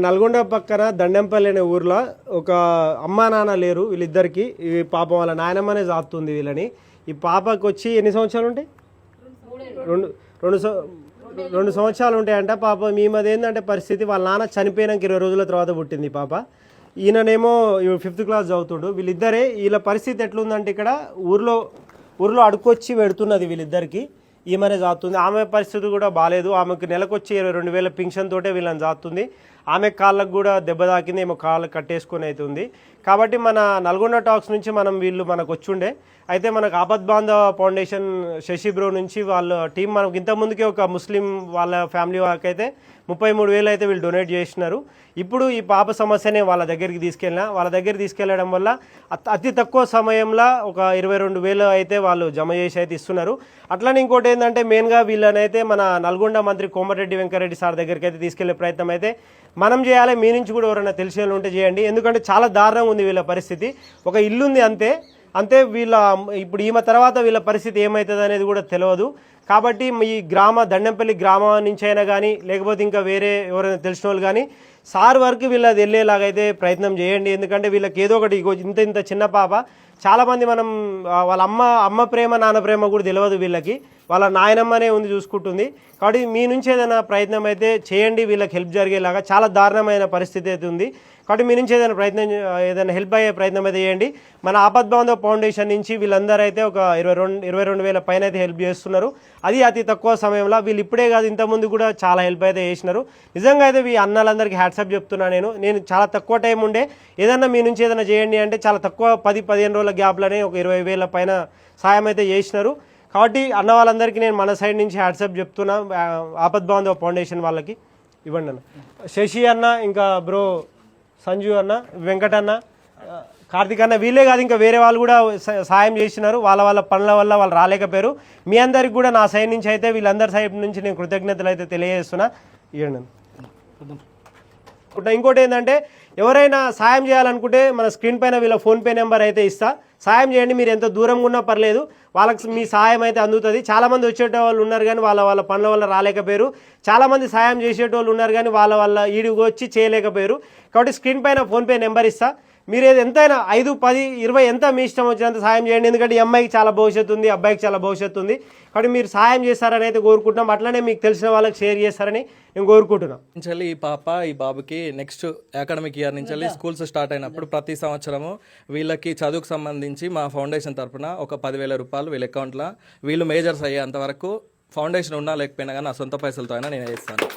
నల్గొండ పక్కన దండెంపల్లి అనే ఊర్లో ఒక అమ్మా నాన్న లేరు వీళ్ళిద్దరికి. ఈ పాపం వాళ్ళ నాయనమ్మనే జాతుంది వీళ్ళని. ఈ పాపకు వచ్చి ఎన్ని సంవత్సరాలు ఉంటాయి? రెండు సంవత్సరాలు ఉంటాయంట. పాప మీమది ఏంటంటే పరిస్థితి, వాళ్ళ నాన్న చనిపోయినాక 20 రోజుల తర్వాత పుట్టింది పాప. ఈయననేమో 5th క్లాస్ చదువుతుడు. వీళ్ళిద్దరే వీళ్ళ పరిస్థితి ఎట్లుందంటే ఇక్కడ ఊర్లో అడుకొచ్చి పెడుతున్నది వీళ్ళిద్దరికి. ఈమెనే జాతుంది. ఆమె పరిస్థితి కూడా బాగాలేదు. ఆమెకు నెలకొచ్చి 22,000 పింఛన్ తోటే వీళ్ళని జాతుంది. ఆమె కాళ్ళకు కూడా దెబ్బ తాకింది, ఏమో కాళ్ళకు కట్టేసుకొని అవుతుంది. కాబట్టి మన నల్గొండ టాక్స్ నుంచి వీళ్ళు మనకు వచ్చుండే. అయితే మనకు ఆపద్ బాంధవ ఫౌండేషన్ శశి బ్రో నుంచి వాళ్ళ టీం మనకు ఇంతకుముందుకే ఒక ముస్లిం వాళ్ళ ఫ్యామిలీ వాళ్ళకైతే 33,000 అయితే వీళ్ళు డొనేట్ చేసినారు. ఇప్పుడు ఈ పాప సమస్యనే వాళ్ళ దగ్గరికి తీసుకెళ్ళడం వల్ల అతి తక్కువ సమయంలో ఒక 22,000 అయితే వాళ్ళు జమ చేసి అయితే ఇస్తున్నారు. అట్లనే ఇంకోటి ఏంటంటే మెయిన్గా వీళ్ళనైతే మన నల్గొండ మంత్రి కోమటిరెడ్డి వెంకరెడ్డి సార్ దగ్గరికి అయితే తీసుకెళ్లే ప్రయత్నం అయితే మనం చేయాలి. మీ నుంచి కూడా ఎవరైనా తెలిసిన వాళ్ళు ఉంటే చేయండి. ఎందుకంటే చాలా దారుణంగా ఉంది వీళ్ళ పరిస్థితి. ఒక ఇల్లుంది అంతే వీళ్ళ ఇప్పుడు ఈమె తర్వాత వీళ్ళ పరిస్థితి ఏమవుతుంది అనేది కూడా తెలియదు. కాబట్టి ఈ దండెంపల్లి గ్రామం నుంచి అయినా కానీ లేకపోతే ఇంకా వేరే ఎవరైనా తెలిసిన వాళ్ళు కానీ సార్ వరకు వీళ్ళది వెళ్ళేలాగైతే ప్రయత్నం చేయండి. ఎందుకంటే వీళ్ళకి ఏదో ఒకటి ఇంత చిన్న పాప, చాలామంది మనం వాళ్ళ అమ్మ ప్రేమ నాన్న ప్రేమ కూడా తెలియదు వీళ్ళకి. వాళ్ళ నాయనమ్మనే ఉంది చూసుకుంటుంది. కాబట్టి మీ నుంచి ఏదైనా ప్రయత్నం అయితే చేయండి, వీళ్ళకి హెల్ప్ జరిగేలాగా. చాలా దారుణమైన పరిస్థితి అయితే ఉంది. కాబట్టి మీ నుంచి ఏదైనా హెల్ప్ అయ్యే ప్రయత్నం అయితే చేయండి. మన ఆపద్ బాంధవ ఫౌండేషన్ నుంచి వీళ్ళందరూ అయితే ఒక 22,000 పైన అయితే హెల్ప్ చేస్తున్నారు. అది అతి తక్కువ సమయంలో. వీళ్ళు ఇప్పుడే కాదు, ఇంతకుముందు కూడా చాలా హెల్ప్ అయితే చేసినారు. నిజంగా అయితే ఈ అన్నలందరికీ హ్యాట్సప్ చెప్తున్నా. నేను చాలా తక్కువ టైం ఉండే ఏదన్నా మీ నుంచి ఏదైనా చేయండి అంటే చాలా తక్కువ 10-15 రోజుల గ్యాప్లోనే ఒక 20,000 పైన సాయం అయితే చేసినారు. కాబట్టి అన్న వాళ్ళందరికీ నేను మన సైడ్ నుంచి హ్యాట్సప్ చెప్తున్నా. ఆపద్ బాంధవ ఫౌండేషన్ వాళ్ళకి ఇవ్వండి అన్న. శశి అన్న, ఇంకా బ్రో సంజు అన్న, వెంకట అన్న, కార్తిక్ అన్న, వీళ్ళే కాదు ఇంకా వేరే వాళ్ళు కూడా సాయం చేసినారు. వాళ్ళ పనుల వల్ల వాళ్ళు రాలేకపోయారు. మీ అందరికి కూడా నా సైడ్ నుంచి అయితే వీళ్ళందరి సైడ్ నుంచి నేను కృతజ్ఞతలు అయితే తెలియజేస్తున్నా. ఇవ్వండి. ఇంకోటి ఏంటంటే ఎవరైనా సాయం చేయాలనుకుంటే మన స్క్రీన్ పైన వీళ్ళ ఫోన్పే నెంబర్ అయితే ఇస్తా. సాయం చేయండి. మీరు ఎంత దూరంగా ఉన్నా పర్లేదు, వాళ్ళకి మీ సాయం అయితే అందుతుంది. చాలామంది వచ్చేటోళ్ళు ఉన్నారు కానీ వాళ్ళ పనుల వల్ల రాలేకపోయారు. చాలామంది సాయం చేసేటోళ్ళు ఉన్నారు కానీ వాళ్ళ ఈడికి వచ్చి చేయలేకపోయారు. కాబట్టి స్క్రీన్ పైన ఫోన్పే నెంబర్ ఇస్తా. మీరు ఎంతైనా 5, 10, 20 ఎంత మీ ఇష్టం వచ్చినంత సాయం చేయండి. ఎందుకంటే ఈ అమ్మాయికి చాలా భవిష్యత్తు ఉంది, అబ్బాయికి చాలా భవిష్యత్తు ఉంది. కాబట్టి మీరు సాయం చేస్తారని అయితే కోరుకుంటున్నాం. అట్లనే మీకు తెలిసిన వాళ్ళకి షేర్ చేస్తారని నేను కోరుకుంటున్నాం. ఈ బాబుకి నెక్స్ట్ అకాడమిక్ ఇయర్ నుంచి స్కూల్స్ స్టార్ట్ అయినప్పుడు ప్రతి సంవత్సరము వీళ్ళకి చదువుకు సంబంధించి మా ఫౌండేషన్ తరఫున ఒక 10,000 రూపాయలు వీళ్ళ అకౌంట్లో వీళ్ళు మేజర్స్ అయ్యేంత వరకు ఫౌండేషన్ ఉన్నా లేకపోయినా కానీ నా సొంత పైసలతో అయినా నేను వేస్తాను.